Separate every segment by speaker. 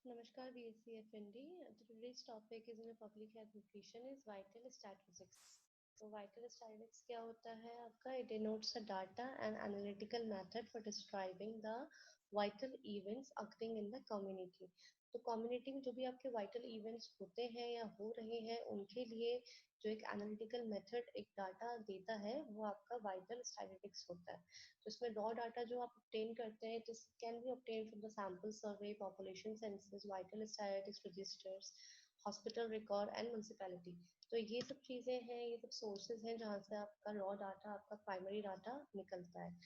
Speaker 1: Namaskar BSc FND. Today's topic is in a public health nutrition is vital statistics. So vital statistics क्या होता है आपका? It denotes the data and analytical method for describing the vital events occurring in the community. तो community में जो भी आपके vital events होते हैं या हो रहे हैं उनके लिए जो एक एनालिटिकल मेथड एक डाटा देता है वो आपका वाइटल स्टैटिस्टिक्स होता है. तो इसमें रॉ डाटा जो आप obtain करते हैं this can be obtained from the sample survey, population census, vital statistics registers, hospital record and municipality. तो ये सब चीजें हैं, ये सब सोर्सेज हैं जहाँ से आपका रॉ डाटा, आपका प्राइमरी डाटा निकलता है.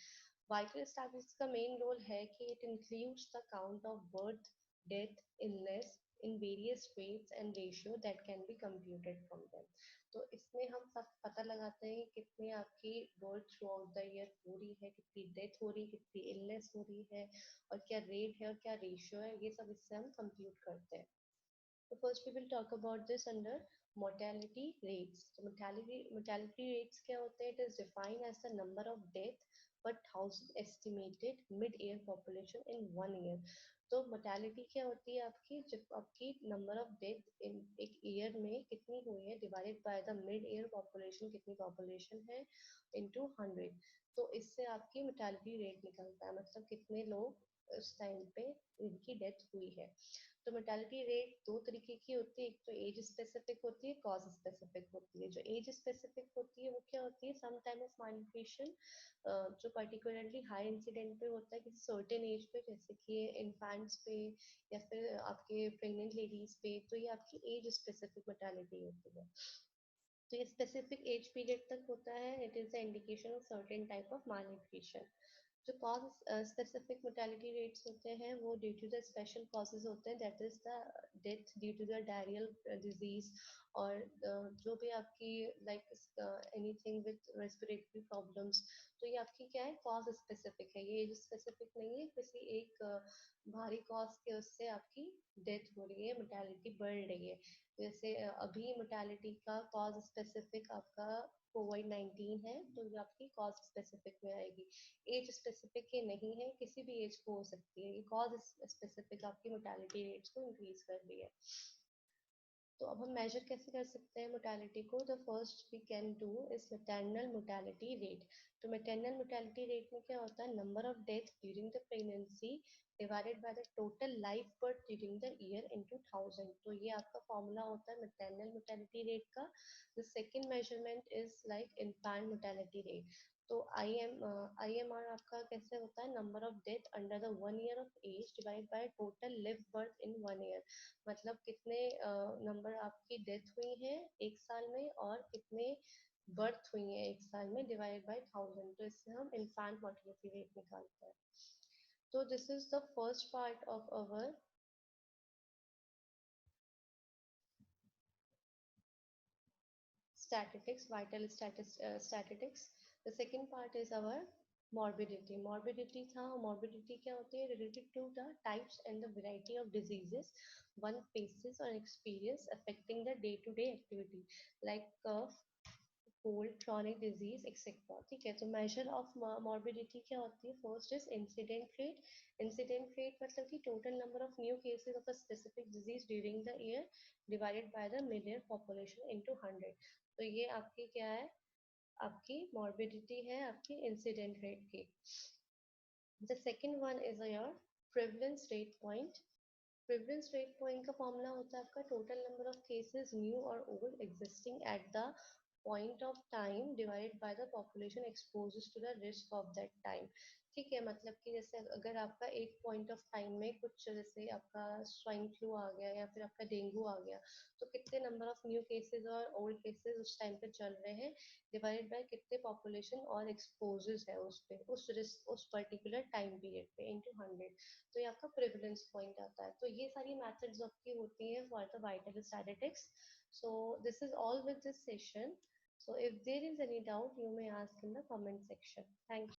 Speaker 1: वाइटल स्टैटिस्टिक्स का मेन रोल है कि it includes the count of birth, death, illness in various weights and ratio that can be computed from them. तो इसमें हम सब पता लगाते हैं कि कितने आपकी birth through out the year हो रही है, कितनी डेथ हो रही है, कितनी इलनेस हो रही है और क्या रेट है और क्या रेशियो है, ये सब इससे हम कंप्यूट करते हैं. So first we will talk about this under mortality rates. So mortality rates क्या होते हैं? It is defined as the number of death per thousand estimated mid-year population in 1 year. तो mortality क्या होती है आपकी? जब आपकी number of death in एक year में कितनी हुई है divided by the mid-year population, कितनी population है into 100. तो इससे आपकी mortality rate निकलता है, मतलब कितने लोग उस टाइम पे इनकी डेथ हुई है. तो मोर्टेलिटी रेट दो तरीके की होती है, एक तो एज स्पेसिफिक होती है, कॉज स्पेसिफिक होती है. जो एज स्पेसिफिक होती है वो क्या होती है? सम टाइम ऑफ malnutrition जो पर्टिकुलरली हाई इंसिडेंट पे होता है किसी सर्टेन एज पे, जैसे कि इन्फेंट्स पे या फिर आपके प्रेग्नेंट लेडीज पे, तो ये आपकी एज स्पेसिफिक मोर्टेलिटी होती है. तो ये स्पेसिफिक एज पीरियड तक होता है. It is the indication of certain type of malnutrition. जो कॉज स्पेसिफिक मोर्टेलिटी रेट्स होते हैं वो due to the special causes होते हैं, that is the death due to the diarrhoeal disease और जो भी आपकी like anything with respiratory problems. तो ये आपकी क्या है? कॉज स्पेसिफिक है, ये एज स्पेसिफिक नहीं है. किसी एक भारी कॉज के उससे आपकी डेथ हो रही है, मोर्टेलिटी बढ़ रही है. जैसे अभी मोर्टेलिटी का कॉज स्पेसिफिक आपका कोविड-19 है, तो ये आपकी कॉज स्पेसिफिक में आएगी. एज स्पेसिफिक ये नहीं है, किसी भी एज को हो सकती है. ये कॉज स्पेसिफिक आपकी मोर्टेलिटी रेट्स को इंक्रीज कर रही है. तो अब हम मेजर कैसे कर सकते हैं मोर्टेलिटी को? The first we can do is maternal mortality rate. तो मैटरनल मोर्टेलिटी रेट में क्या होता है? Number of death during the pregnancy divided by the total life birth during the year into 1000. तो ये आपका फॉर्मूला होता है मैटरनल मोर्टेलिटी रेट का. The second measurement is like infant mortality rate. तो IMR आपका कैसे होता है? Number of death under the 1 year of as divide by total live birth in 1 year. मतलब कितने नंबर आपकी डेथ हुई है एक साल में और कितने बर्थ हुई है एक साल में डिवाइडेड बाय 1000. तो इससे हम इन्फेंट मोर्टेलिटी रेट निकालते हैं. तो this is the first part of our statistics, vital statistics. The second part is our morbidity. Morbidity था. Morbidity क्या होती है? Related to the types and the variety of diseases one faces or experience affecting the day-to-day activity like cough, cold, chronic disease, etc. ठीक है. तो measure of morbidity क्या होती है? First is incident rate. Incident rate मतलब कि total number of new cases of a specific disease during the year divided by the mid-year population into 100. तो ये आपकी क्या है? आपकी morbidity है आपकी incident rate की. The second one is your prevalence rate point. Prevalence rate point का फॉर्मूला होता है आपका total number of cases new or old existing at the point of time divided by the population exposed to the risk of that time. ठीक है. मतलब कि जैसे अगर आपका एक पॉइंट ऑफ टाइम में कुछ जैसे आपका स्वाइन फ्लू आ गया या फिर आपका डेंगू आ गया, तो कितने नंबर ऑफ न्यू केसेस और ओल्ड केसेस उस टाइम पे चल रहे हैं डिवाइडेड बाय कितने पॉपुलेशन और एक्सपोजेस है उस पे उस रिस्क उस पर्टिकुलर टाइम पीरियड पे इनटू 100. तो ये आपका प्रेवलेंस पॉइंट आता है. तो ये सारी मेथड्स आपकी होती हैं for the vital statistics. So this is all with this session. So if there is any doubt, you may ask in the comment section. Thank you.